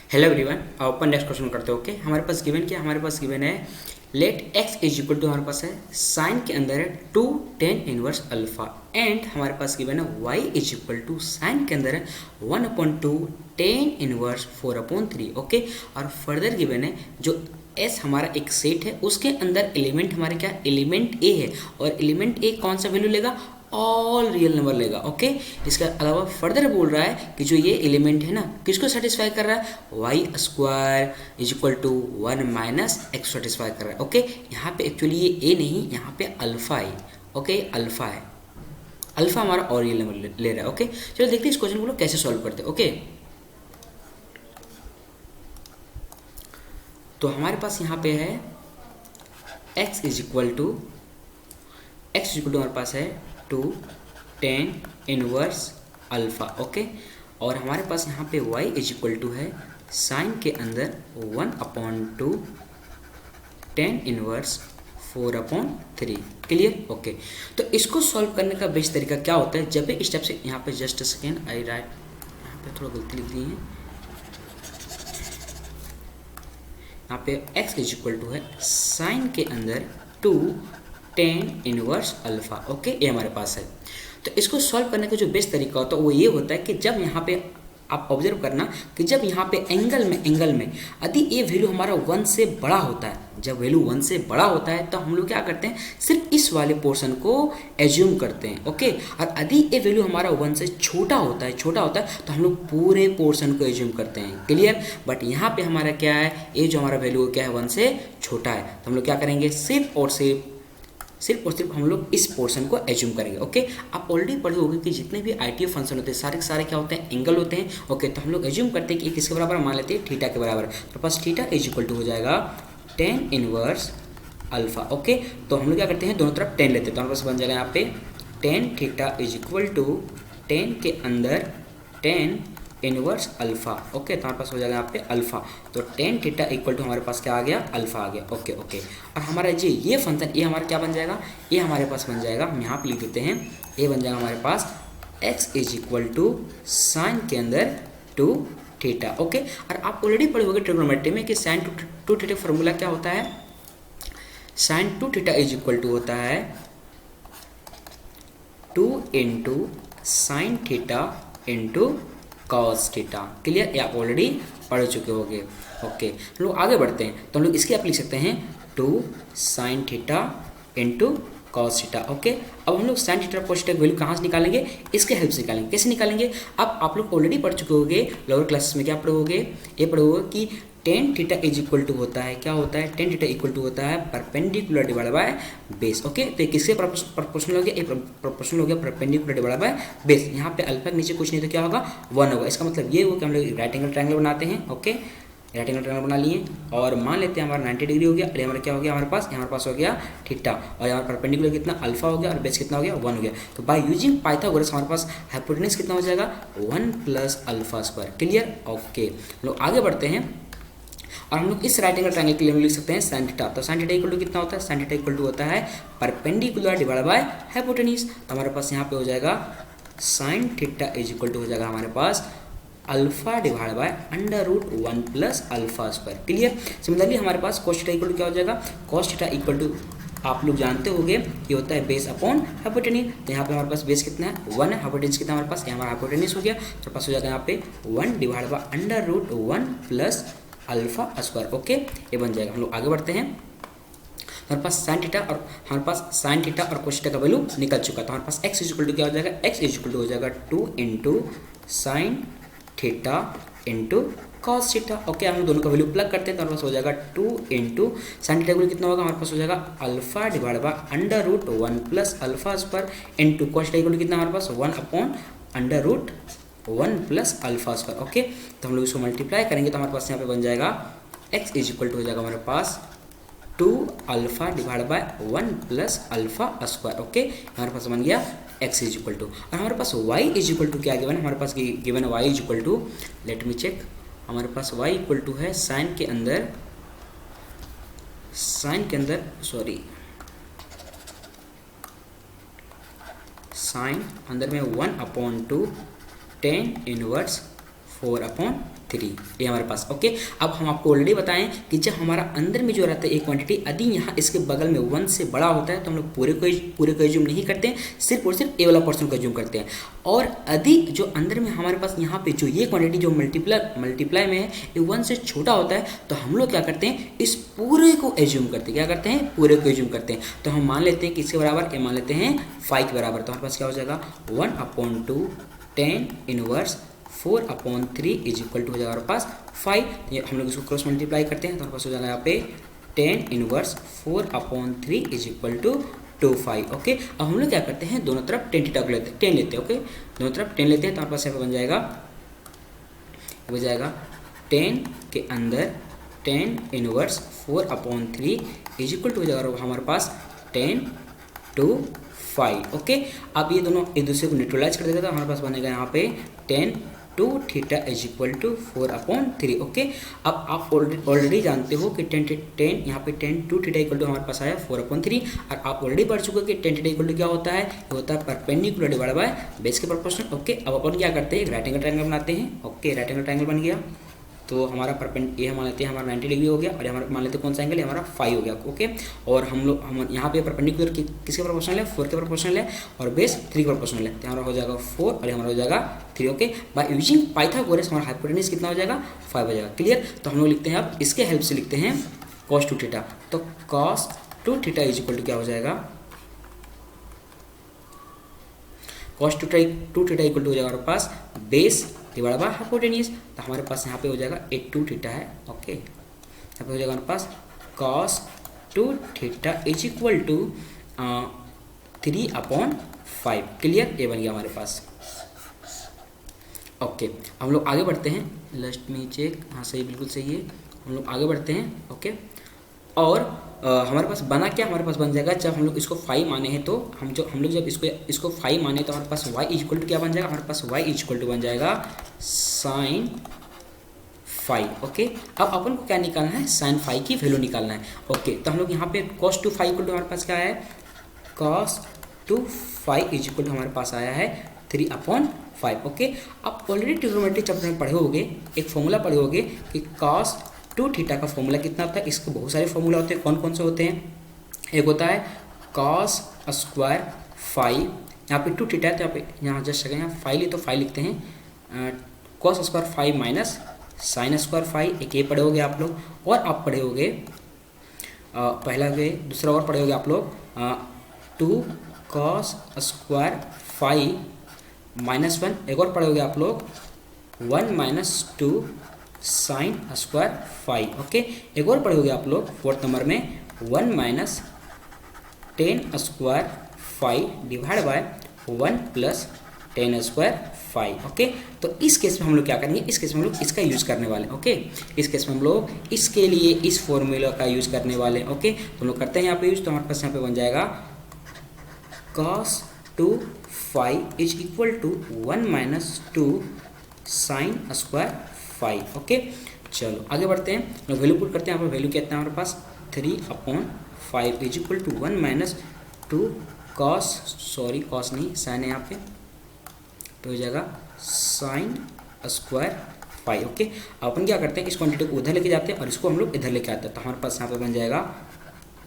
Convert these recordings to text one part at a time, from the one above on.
Hello everyone, अपन next question करते हो। ओके, हमारे पास गिवन क्या, हमारे पास गिवन है let x is equal to, हमारे पास है साइन के अंदर है 2 tan इनवर्स अल्फा, एंड हमारे पास गिवन है y is equal to sine के अंदर है 1/2 tan इनवर्स 4/3। ओके, और फर्दर गिवन है जो एस हमारा एक सेट है, उसके अंदर एलिमेंट हमारे क्या एलिमेंट ए है, और एलिमेंट ए कौन सा वैल्यू लेगा, ऑल रियल नंबर लेगा। ओके, इसके अलावा फर्दर बोल रहा है कि जो ये एलिमेंट है ना किसको सेटिस्फाई कर रहा है, y square is equal to 1 minus x satisfy कर रहा है। ओके, यहाँ पे एक्चुअली ये ए नहीं, यहाँ पे अल्फा है। ओके, अल्फा है, अल्फा हमारा और रियल नंबर ले रहा है। ओके, चलो देखते हैं इस क्वेश्चन को लोग कैसे सॉल्व करते हैं। ओके, तो हमारे पास यहाँ पे है x इज इक्वल टू हमारे पास है 2 tan इनवर्स अल्फा। ओके, और हमारे पास यहाँ पे y इज इक्वल टू है साइन के अंदर 1/2 tan इनवर्स 4/3। क्लियर। ओके, तो इसको सॉल्व करने का बेस्ट तरीका क्या होता है, जब भी स्टेप से यहाँ पे जस्ट सेकेंड आई राइट, यहाँ पे थोड़ा गलती लिख दी है, यहाँ पे x इज इक्वल टू है साइन के अंदर 2 tan इनवर्स अल्फा। ओके, ये हमारे पास है। तो इसको सॉल्व करने का जो बेस्ट तरीका होता है वो ये होता है कि जब यहाँ पे आप ऑब्जर्व करना कि जब यहाँ पे एंगल में यदि ये वैल्यू हमारा 1 से बड़ा होता है, जब वैल्यू 1 से बड़ा होता है तो हम लोग क्या करते हैं, सिर्फ इस वाले पोर्शन को एज्यूम करते हैं। ओके, और यदि ये वैल्यू हमारा 1 से छोटा होता है तो हम लोग पूरे पोर्शन को एज्यूम करते हैं। क्लियर। बट यहाँ पे हमारा क्या है, ये जो हमारा वैल्यू क्या है 1 से छोटा है, तो हम लोग क्या करेंगे, सिर्फ और सिर्फ हम लोग इस पोर्शन को एज्यूम करेंगे। ओके, आप ऑलरेडी पढ़े होंगे कि जितने भी आईटीएफ फंक्शन होते हैं सारे के सारे क्या होते हैं, एंगल होते हैं। ओके, तो हम लोग एज्यूम करते हैं कि किसके बराबर, मान लेते हैं थीटा के बराबर, तो बस थीटा इज इक्वल टू हो जाएगा tan इनवर्स अल्फा। ओके, तो हम लोग क्या करते हैं, दोनों तरफ tan लेते हैं, तो हमारे पास बन जाएगा यहाँ पे tan theta is equal to tan के अंदर tan इनवर्स अल्फा। ओके, तो हमारे पास हो जाएगा यहाँ पे अल्फा, तो tan थीटा इक्वल टू हमारे पास क्या आ गया, अल्फा आ गया। ओके ओके, और हमारा ये फंक्शन ये हमारा क्या बन जाएगा, ये हमारे पास बन जाएगा, हम यहाँ पे लिख देते हैं, ये बन जाएगा हमारे पास x is equal to sine के अंदर 2 थीटा। ओके, और आप ऑलरेडी पढ़े होंगे ट्रिग्नोमेट्री में कि साइन टू थीटा फॉर्मूला क्या होता है, sine 2 theta is equal to होता है 2 into sine theta into cos theta. Clear, ये आप ऑलरेडी पढ़ चुके होंगे। ओके, हम लोग आगे बढ़ते हैं, तो हम लोग इसके आप लिख सकते हैं 2 sign theta into cos theta. Okay, अब हम लोग साइन थीटा कॉस थीटा की वैल्यू कहाँ से निकालेंगे, इसके हेल्प से निकालेंगे। कैसे निकालेंगे, अब आप लोग ऑलरेडी पढ़ चुके होंगे, लोअर क्लासेस में क्या पढ़ोगे, ये पढ़ोगे कि tan theta is equal to होता है, क्या होता है, tan थीटा इक्वल टू होता है perpendicular divide by base. Okay, तो ये किसके प्रोपोर्शनल हो गया, ये प्रोपोर्शनल हो गया परपेंडिकुलर डिवाइड बाय बेस। यहाँ पे अल्फा के नीचे कुछ नहीं तो क्या होगा, 1 होगा। इसका मतलब ये हुआ कि हम लोग राइट एंगल ट्रायंगल बनाते हैं। ओके, राइट एंगल ट्रायंगल बना लिए, और मान लेते हैं हमारा 90 डिग्री हो गया, और हमारा क्या हो गया, हमारे पास हो गया थीटा, और यहाँ परपेंडिकुलर कितना अल्फा हो गया, और बेस कितना हो गया, 1 हो गया। तो बाय यूजिंग पाइथागोरस हमारे पास हाइपोटेनस कितना हो जाएगा, 1 plus alpha square. Clear. Okay, हम लोग आगे बढ़ते हैं, और हम लोग इस राइट एंगल ट्रायंगल के लिए लिख सकते हैं साइन थीटा। तो साइन थीटा इक्वल टू कितना होता है, साइन थीटा इक्वल टू होता है परपेंडिकुलर डिवाइड बाय हाइपोटेनस। तो हमारे पास यहाँ पे हो जाएगा sine theta is equal to हो जाएगा हमारे पास alpha divide by √1 plus alpha square. Clear. Similarly हमारे पास cos थीटा इक्वल टू क्या हो जाएगा, cos थीटा इक्वल टू आप लोग जानते होंगे ये होता है बेस अपॉन हाइपोटेनस। तो यहाँ पे हमारे पास बेस कितना है, 1 है, हाइपोटेनस कितना हमारे पास, हमारा हाइपोटेनस हो गया, तो पास हो जाएगा यहाँ पे 1 divide by √1 plus alpha square. Okay, ये बन जाएगा। हम लोग आगे बढ़ते हैं, हमारे पास साइन थीटा और हमारे पास साइन थीटा और cos थीटा का वैल्यू निकल चुका, तो हमारे पास x इज इक्वल टू क्या हो जाएगा, x इज इक्वल टू हो जाएगा 2 into sine theta into cos theta. Okay, हम दोनों का वैल्यू प्लग करते हैं, तो हमारे पास हो जाएगा 2 इंटू साइन थीटा का वैल्यू कितना होगा, हमारे पास हो जाएगा alpha divide by √1 plus alpha square into cos theta equal to कितना हमारे पास 1/√1 प्लस अल्फा स्क्वायर। ओके, तो हम लोग इसको मल्टीप्लाई करेंगे, तो हमारे पास यहाँ पे बन जाएगा x इज इक्वल टू हो जाएगा हमारे पास 2 alpha divide by 1 plus alpha square. Okay, हमारे पास बन गया x इज इक्वल टू, और हमारे पास y इज इक्वल टू क्या गिवन है, हमारे पास गिवन है y is equal to, let me check, हमारे पास y इक्वल टू है साइन के अंदर साइन अंदर में 1/2 tan इनवर्स 4/3 3 ये हमारे पास। ओके, अब हम आपको ऑलरेडी बताएं कि जब हमारा अंदर में जो रहता है एक क्वांटिटी यदि यहाँ इसके बगल में 1 से बड़ा होता है तो हम लोग पूरे को एज्यूम नहीं करते हैं, सिर्फ और सिर्फ ए वाला पर्सन को एज्यूम करते हैं। और यदि जो अंदर में हमारे पास यहाँ पे जो ये क्वांटिटी जो मल्टीप्लाई में है ये 1 से छोटा होता है तो हम लोग क्या करते हैं, इस पूरे को एज्यूम करते हैं। क्या करते हैं, पूरे को एज्यूम करते हैं। तो हम मान लेते हैं कि इसके बराबर ये मान लेते हैं 5 के बराबर, तो हमारे पास क्या हो जाएगा 1/2 10 इनवर्स 4/3 इज इक्वल टू हो जाएगा हमारे पास 5। ये हम लोग इसको क्रॉस मल्टीप्लाई करते हैं तो हमारे पास हो जाएगा यहाँ पे 10 inverse 4/3 is equal to 5। Okay, अब हम लोग क्या करते हैं, दोनों तरफ 10 थीटा को लेते हैं, 10 लेते हैं। ओके, दोनों तरफ 10 लेते हैं तो हमारे पास यहाँ पे बन जाएगा 10 के अंदर 10 इनवर्स 4/3 इज इक्वल टू हो जाएगा हमारे पास 10 to 5। ओके, अब ये दोनों एक दूसरे को न्यूट्रलाइज कर देगा तो हमारे पास बनेगा यहाँ पे 10 to theta is equal to 4/3। Okay, अब आप ऑलरेडी जानते हो कि 10 यहाँ पे 10 to थीटा इक्वल टू हमारे पास आया 4/3। और आप ऑलरेडी पढ़ चुके हो कि 10 थीटा इक्वल टू क्या होता है, ये होता है परपेंडिकुलर डिवाइड बाय बेस के प्रोपोर्शनल। ओके, अब अपन क्या करते हैं, राइट एंगल ट्रायंगल बनाते हैं। ओके, राइट एंगल ट्रायंगल बन गया तो हमारा ये हम मान लेते हैं हमारा 90 डिग्री हो गया और हमारा मान लेते हैं कौन सा एंगल है, हमारा 5 हो गया। ओके, और हम यहाँ पे परपेंडिकुलर किसके प्रोपोर्शनल है, 4 के प्रोपोर्शनल है और बेस 3 के प्रोपोर्शनल है, तो हमारा हो जाएगा 4 और हमारा हो जाएगा 3। ओके, बाय यूजिंग पाइथागोरस हमारा हाइपोटेन्यूज कितना हो जाएगा, 5 हो जाएगा। क्लियर, तो हम लोग लिखते हैं अब इसके हेल्प से लिखते हैं cos 2 थीटा, तो cos 2 theta is equal to क्या हो जाएगा, cos 2 थीटा इक्वल टू हो जाएगा हमारे पास बेस डिवाइड बाय हाइपोटेन्यूज, तो हमारे पास यहाँ पे हो जाएगा 2 थीटा है। ओके, यहाँ पे हो जाएगा हमारे पास cos 2 theta is equal to 3/5। Clear, ये बन गया हमारे पास। ओके, हम लोग आगे बढ़ते हैं, लास्ट में चेक, हाँ सही, बिल्कुल सही है। हम लोग आगे बढ़ते हैं। ओके, और हमारे पास बना क्या, हमारे पास बन जाएगा जब हम लोग इसको 5 माने हैं तो हम लोग जब इसको 5 माने तो हमारे पास y इक्वल टू क्या बन जाएगा, हमारे पास y इक्वल टू बन जाएगा sin 5। ओके, अब अपन को क्या निकालना है, sin 5 की वैल्यू निकालना है। ओके, तो हम लोग यहाँ पे cos 2 5 इक्वल टू हमारे पास क्या है, cos 2 5 इज इक्वल टू हमारे पास आया है 3/5। ओके, आप ऑलरेडी ट्रिग्नोमेट्री चैप्टर में पढ़े होंगे, एक फॉर्मूला पढ़े होंगे कि cos 2 थीटा का फॉर्मूला कितना होता है। इसके बहुत सारे फॉर्मूला होते हैं, कौन कौन से होते हैं, एक होता है cos स्क्वायर 5, यहाँ पे 2 थीटा है तो यहाँ जस्ट सेकंड यहाँ 5 तो 5 लिखते हैं, cos square 5 minus sin square 5, एक ये पढ़े होगे आप लोग। और आप पढ़े होगे पहला वे दूसरा और पढ़े होगे आप लोग 2 cos स्क्वायर 5 माइनस 1, एक और पढ़े होगे आप लोग 1 माइनस 2 sin स्क्वायर 5। ओके, एक और पढ़े होगे आप लोग 4th नंबर में 1 minus 10 square 5 divide by 1 plus 10 square 5। Okay, तो इस केस में हम लोग क्या करेंगे, इस केस में हम लोग इसका यूज़ करने वाले हैं। ओके, इस केस में हम लोग इसके लिए इस फॉर्मूला का यूज़ करने वाले हैं। ओके, तो हम लोग करते हैं यहाँ पे यूज़, तो हमारे पास यहाँ पे बन जाएगा cos 2 5 is equal to 1 minus 2 sin square 5। Okay, चलो आगे बढ़ते हैं, लोग वैल्यू पुट करते हैं। यहाँ पर वैल्यू कितना है हमारे पास 3/5 is equal to 1 minus 2 cos नहीं sin है यहाँ पे, तो हो जाएगा sin स्क्वायर 5। ओके, अपन क्या करते हैं, इस क्वांटिटी को उधर लेके जाते हैं और इसको हम लोग इधर लेके आते हैं, तो हमारे पास यहाँ पे बन जाएगा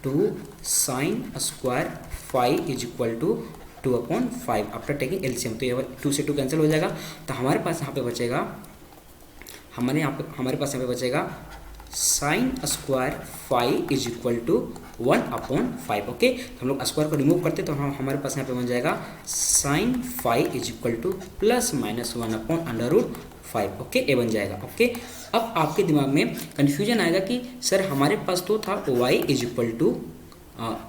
2 sin square 5 is equal to 2/5 after taking LCM, तो ये 2 से 2 कैंसिल हो जाएगा, तो हमारे पास यहाँ पे बचेगा हमारे पास यहाँ पे बचेगा sin square 5 is equal to 1/5। Okay, हम लोग स्क्वायर को रिमूव करते तो हमारे पास यहाँ पे बन जाएगा sin 5 is equal two plus minus 1/√5। Okay, ये बन जाएगा। ओके, अब आपके दिमाग में कन्फ्यूजन आएगा कि सर हमारे पास तो था y is equal to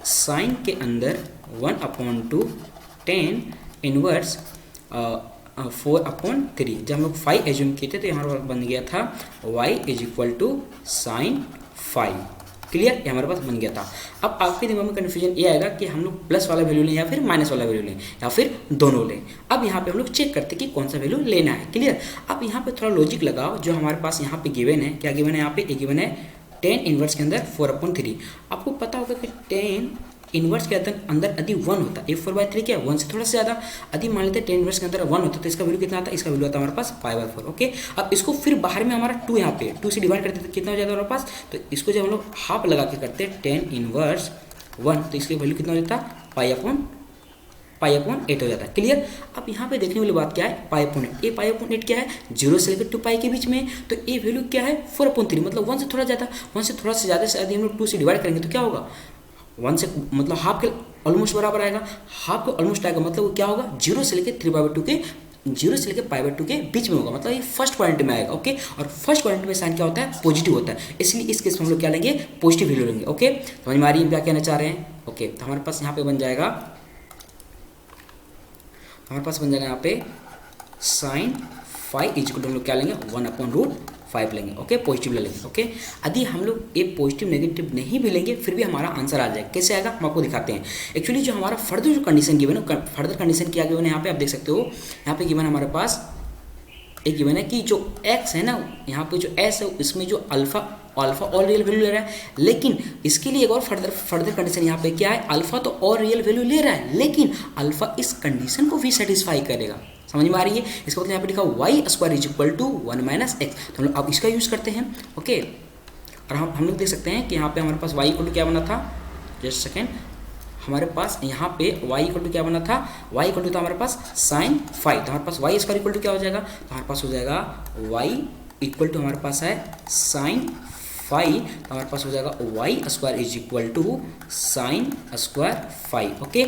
sine के अंदर 1/2 10 इनवर्स 4/3, जब हम लोग 5 एज्यूम किए थे तो हमारे पास बन गया था y is equal to sine 5। Clear, ये हमारे पास बन गया था। अब आपके दिमाग में कन्फ्यूजन ये आएगा कि हम लोग प्लस वाला वैल्यू लें या फिर माइनस वाला वैल्यू लें या फिर दोनों लें। अब यहाँ पे हम लोग चेक करते हैं कि कौन सा वैल्यू लेना है। क्लियर, अब यहाँ पे थोड़ा लॉजिक लगाओ, जो हमारे पास यहाँ पे गिवन है, क्या गिवन है यहाँ पे, ये गिवन है 10 इनवर्स के अंदर 4/3। आपको पता होगा कि 10 इन्वर्स के अंदर यदि 1 होता है, a4/3 क्या है 1 से थोड़ा सा ज़्यादा, यदि मान लेते हैं tan इन्वर्स के अंदर 1 होता है तो इसका वैल्यू कितना आता है, इसका वैल्यू आता है हमारे पास π/4। ओके, अब इसको फिर बाहर में हमारा 2 यहाँ पे 2 से डिवाइड करते तो कितना हो जाता है हमारे पास, तो इसको जब हम लोग हाफ लगा के करते हैं tan इन्वर्स 1 तो इसकी वैल्यू कितना हो जाता है π/8 हो जाता है। क्लियर। अब यहाँ पे देखने वाली बात क्या है, π/8। ये π/8 क्या है 0 से लेकर 2π के बीच में, तो ये वैल्यू क्या है 4/3, मतलब 1 से थोड़ा ज़्यादा, 1 से थोड़ा से ज़्यादा से यदि हम लोग 2 से डिवाइड करेंगे तो क्या होगा 1 से मतलब हाफ के ऑलमोस्ट बराबर आएगा, हाफ के ऑलमोस्ट आएगा, मतलब वो क्या होगा 0 से लेकर 3/2 के 0 से लेकर π/2 के बीच में होगा, मतलब ये फर्स्ट क्वाड्रेंट में आएगा। ओके, और फर्स्ट क्वाड्रेंट में साइन क्या होता है पॉजिटिव होता है, इसलिए इस केस में हम लोग क्या लेंगे पॉजिटिव वैल्यू लेंगे। ओके, समझ में आ रही है क्या कहना चाह रहे हैं। ओके, तो हमारे पास यहाँ पे बन जाएगा यहाँ पे sin phi इज हम लोग क्या लेंगे 1/√5 लेंगे। ओके, पॉजिटिव ले लेंगे। ओके, यदि हम लोग ये पॉजिटिव नेगेटिव नहीं भी लेंगे फिर भी हमारा आंसर आ जाएगा। कैसे आएगा हम आपको दिखाते हैं। एक्चुअली जो हमारा फर्दर जो कंडीशन गिवन है, फर्दर कंडीशन क्या गिवन है यहाँ पे आप देख सकते हो, यहाँ पे गिवन हमारे पास एक गिवन है कि जो x है ना, यहाँ पे जो s है इसमें जो अल्फा और रियल वैल्यू ले रहा है, लेकिन इसके लिए एक और फर्दर कंडीशन यहाँ पे क्या है, अल्फा तो और रियल वैल्यू ले रहा है लेकिन अल्फा इस कंडीशन को भी सेटिस्फाई करेगा। समझ में आ रही है। इसका मतलब यहाँ पे लिखा y² = 1 - x, तो हम लोग अब इसका यूज़ करते हैं। ओके, और हम लोग देख सकते हैं कि यहाँ पे हमारे पास y क्या बना था, जस्ट सेकेंड, हमारे पास यहाँ पे y क्या बना था, y था हमारे पास sin phi, तो हमारे पास y² क्या हो जाएगा, तो हमारे पास हो जाएगा y हमारे पास है sin phi, तो हमारे पास हो जाएगा y² = sin² phi। ओके,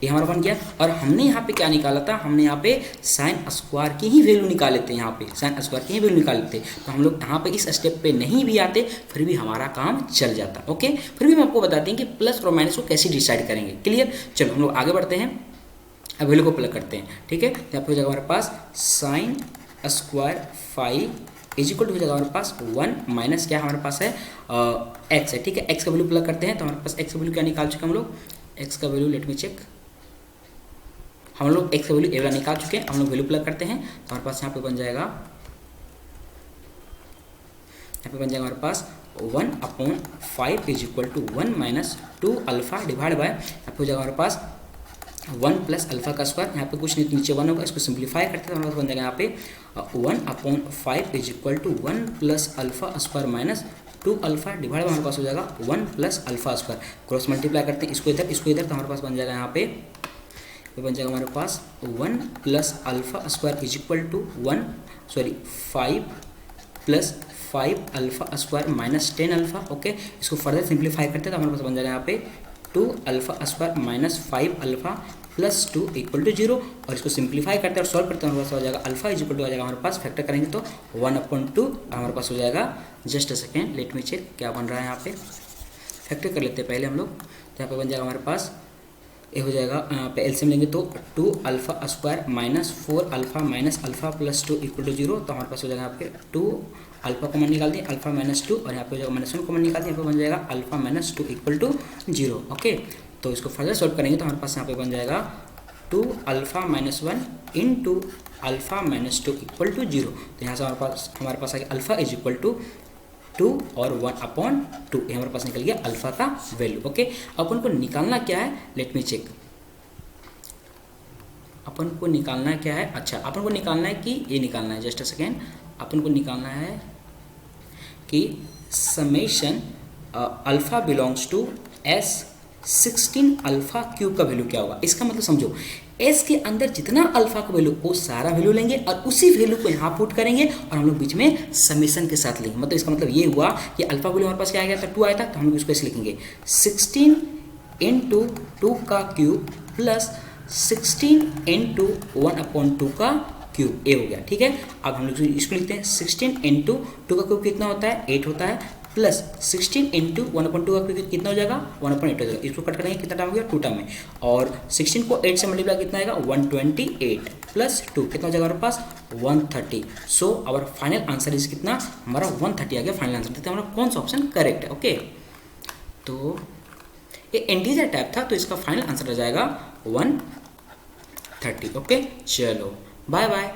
ये हमारा बन गया। और हमने यहाँ पे क्या निकाला था, हमने यहाँ पे sin² की ही वैल्यू निकाले थे, यहाँ पे sin² की ही वैल्यू निकाले थे, तो हम लोग यहाँ पे इस स्टेप पे नहीं भी आते फिर भी हमारा काम चल जाता। ओके, फिर भी हम आपको बताते हैं कि प्लस और माइनस को कैसे डिसाइड करेंगे। क्लियर। चलो हम लोग आगे बढ़ते हैं, अब वैल्यू को प्लग करते हैं। ठीक है, यहाँ पे हो जाएगा हमारे पास sin² phi इक्वल हो जाएगा हमारे पास 1 माइनस क्या हमारे पास है x है। ठीक है, x का वैल्यू प्लग करते हैं तो हमारे पास x का वैल्यू क्या निकाल चुके हम लोग, x का वैल्यू लेट मी चेक, हम लोग x का वैल्यू ए वाला निकाल चुके हैं। हम लोग वैल्यू प्लग करते हैं तो हमारे पास यहाँ पे बन जाएगा हमारे पास 1/5 = 1 - 2 अल्फा डिवाइड बाय, यहाँ पे हो जाएगा हमारे पास 1 + अल्फा का स्क्वायर, यहाँ पे कुछ नहीं नीचे 1 होगा, इसको सिंप्लीफाई करते हैं तो हमारे पास बन जाएगा यहाँ पे 1/5 = 1 + alpha square - 2 alpha divide bye, हमारे पास हो जाएगा 1 + अल्फा स्क्वायर, क्रॉस मल्टीप्लाई करते हैं इसको इधर, तो हमारे पास बन जाएगा यहाँ पे बन जाएगा हमारे पास 1 + alpha square = 5 + 5 alpha square - 10 alpha. Okay, इसको फर्दर सिंप्लीफाई करते हैं तो हमारे पास बन जाएगा यहाँ पे 2 अल्फा स्क्वायर - 5 अल्फा + 2 = 0, और इसको सिंप्लीफाई करते हैं और सॉल्व करते हैं हमारे पास हो जाएगा अल्फा इक्वल टू हो जाएगा हमारे पास, फैक्टर करेंगे तो 1/2 हमारे पास हो जाएगा। Just a second, let me check क्या बन रहा है, यहाँ पे फैक्टर कर लेते हैं पहले हम लोग। तो यहाँ पे बन जाएगा हमारे पास ये हो जाएगा, यहाँ पे एलसीएम लेंगे तो 2 अल्फा स्क्वायर - 4 अल्फा - अल्फा + 2 = 0, तो हमारे पास हो जाएगा यहाँ पे 2 अल्फा कॉमन निकाल दें, अल्फा - 2, और यहाँ पे हो जाएगा -1 कॉमन निकाल दें, यहाँ पे बन जाएगा अल्फा - 2 = 0। ओके, तो इसको फर्दर सॉल्व करेंगे तो हमारे पास यहाँ पे बन जाएगा 2 अल्फा - 1 × अल्फा - 2 = 0, तो यहाँ से हमारे पास आ गया अल्फा = 2 और 1/2, ये हमारे पास निकल गया अल्फा का वैल्यू। ओके, अपन को निकालना क्या है, लेट मी चेक, अपन को निकालना क्या है, अच्छा अपन को निकालना है कि ये निकालना है, जस्ट अ सेकेंड, अपन को निकालना है कि summation alpha belongs to S16 alpha cube का वैल्यू क्या होगा। इसका मतलब समझो, S के अंदर जितना अल्फा का वैल्यू वो सारा वैल्यू लेंगे और उसी वैल्यू को यहाँ पुट करेंगे और हम लोग बीच में समेशन के साथ लेंगे। मतलब इसका मतलब ये हुआ कि अल्फा वैल्यू हमारे पास क्या आ गया था 2 आया था, तो हम लोग इसको ऐसे लिखेंगे 16 × 2 का क्यूब प्लस 16 × 1/2 का क्यूब, ए हो गया। ठीक है, अब हम लोग इसको लिखते हैं 16 × 2 का क्यूब कितना होता है 8 होता है, प्लस 16 × 1/2 का क्यूब कितना हो जाएगा 1/8 हो जाएगा। इसको कट करेंगे कितना टाइम हो गया 2 टाइम में, और 16 को 8 से मल्टीप्लाई कितना आएगा 128 प्लस 2 कितना हो जाएगा हमारे पास 130। So our final answer is कितना हमारा 130 आ गया फाइनल आंसर। देखते हैं हमारा कौन सा ऑप्शन करेक्ट है। ओके, तो ये इंटीजर टाइप था तो इसका फाइनल आंसर आ जाएगा 130। ओके, चलो बाय बाय।